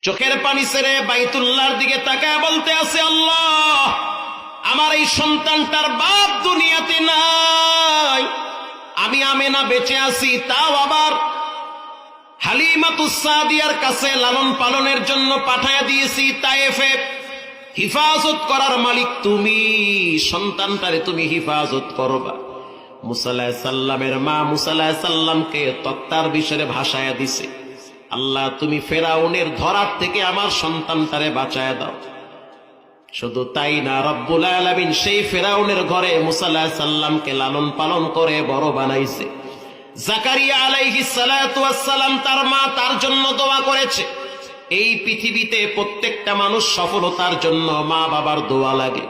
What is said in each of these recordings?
চোখের পানি ছেড়ে বাইতুল্লাহর দিকে তাকায় বলতে আছে, আল্লাহ, আমার এই সন্তানটার বাপ দুনিয়াতে নাই, আমি আমেনা বেঁচে আছি, তাও আবার হালিমাতুস সাদিয়ার কাছে লালন পালনের জন্য পাঠায়া দিয়েছি তায়েফে। হিফাজত করার মালিক তুমি, সন্তানটারে তুমি হিফাজত করবা। মুসা আলাইহিস সালামের মা মুসা আলাইহিস সালামকে তক্তার বিষয়ে ভাসায়া দিছে, আল্লাহ তুমি ফেরাউনের ধরার থেকে আমার সন্তানটারে বাঁচায়া দাও। শুধু তাই না, রব্বুল আলামিন সেই ফেরাউনের ঘরে মুসা আলাইহিস সালামকে লালন পালন করে বড় বানাইছে। জাকারিয়া আলাইহিস সালাতু ওয়াস সালাম তার মা তার জন্য দোয়া করেছে। এই পৃথিবীতে প্রত্যেকটা মানুষ সফলতার জন্য মা বাবার দোয়া লাগে।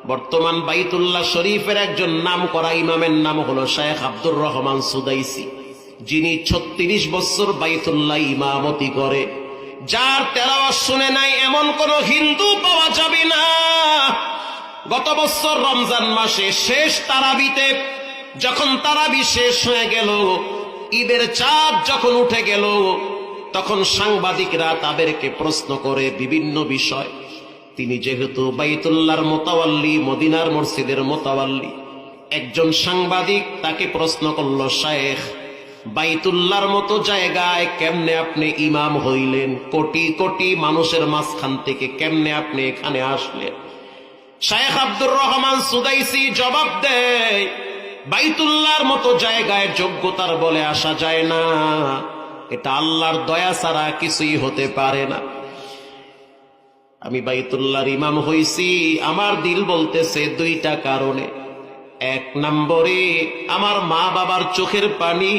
বর্তমান বাইতুল্লাহ শরীফের একজন নাম করা ইমামের নাম হলো শেখ আব্দুর রহমান সুদাইসি, যিনি 36 বছর বাইতুল্লাহ ইমামতি করে। যার তেলাওয়াত শুনে নাই এমন কোন হিন্দু পাওয়া যাবে না। গত বছর রমজান মাসে শেষ তারাবিতে যখন তারাবি শেষ হয়ে গেল, ঈদের চাঁদ যখন উঠে গেল, তখন সাংবাদিকরা তাদেরকে প্রশ্ন করে বিভিন্ন বিষয়। তিনি যেহেতু বাইতুল্লাহর মোতাওয়াল্লি, মদিনার মসজিদের মোতাওয়াল্লি, একজন সাংবাদিক তাকে প্রশ্ন করল, শায়েখ, বাইতুল্লাহর মতো জায়গায় কেমনে আপনি ইমাম হইলেন? কোটি কোটি মানুষের মাঝখান থেকে কেমনে আপনি এখানে আসলেন? শেখ আব্দুর রহমান সুদাইসি জবাব দেয়, বাইতুল্লাহর মতো জায়গায় যোগ্যতার বলে আসা যায় না, এটা আল্লাহর দয়া ছাড়া কিছুই হতে পারে না। আমি বাইতুল্লাহর ইমাম হইছি, আমার দিল বলতেছে দুইটা কারণে। এক নম্বরে আমার মা বাবার চোখের পানি,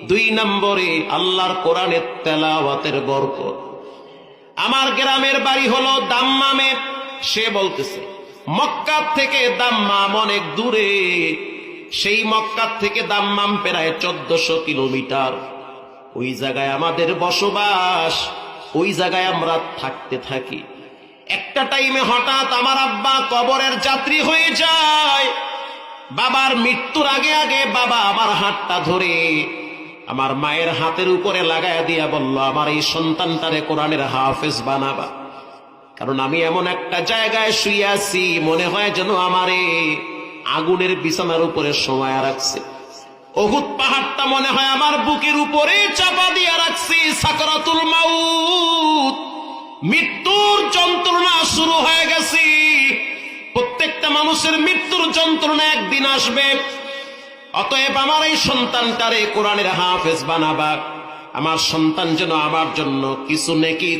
দুই নম্বরে আল্লাহর কোরআনের তেলাওয়াতের বরকত। আমার গ্রামের বাড়ি হলো দাম্মামে। সে বলতেছে মক্কা থেকে দাম্মাম অনেক দূরে, সেই মক্কা থেকে দাম্মাম প্রায় 1400 কিলোমিটার। ওই জায়গায় আমাদের বসবাস, ওই জায়গায় আমরা থাকতে থাকি। একটা টাইমে হঠাৎ আমার আব্বা কবরের যাত্রী হয়ে যায়। বাবার মৃত্যুর আগে আগে বাবা আমার হাতটা ধরে আমার মায়ের হাতের উপরে লাগায়া দিয়া বলল, আমার এই সন্তানটারে কোরআনের হাফেজ বানাবা। কারণ আমি এমন একটা জায়গায় শুয়ে আছি, মনে হয় যেন আমারে আগুনের বিছানার উপরে শোয়া রাখছে। উহুদ পাহাড়টা মনে হয় আমার বুকের উপরে চাপা দিয়া রাখছি। সাকরাতুল মাউত, মৃত্যুর যন্ত্রণা শুরু হয়ে গেছে। প্রত্যেকটা মানুষের মৃত্যুর যন্ত্রণা একদিন আসবে। অতএব আমার এই সন্তানটারে কোরআনের হাফেজ বানাবা। আমার সন্তান যেন আমার জন্য কিছু নেকি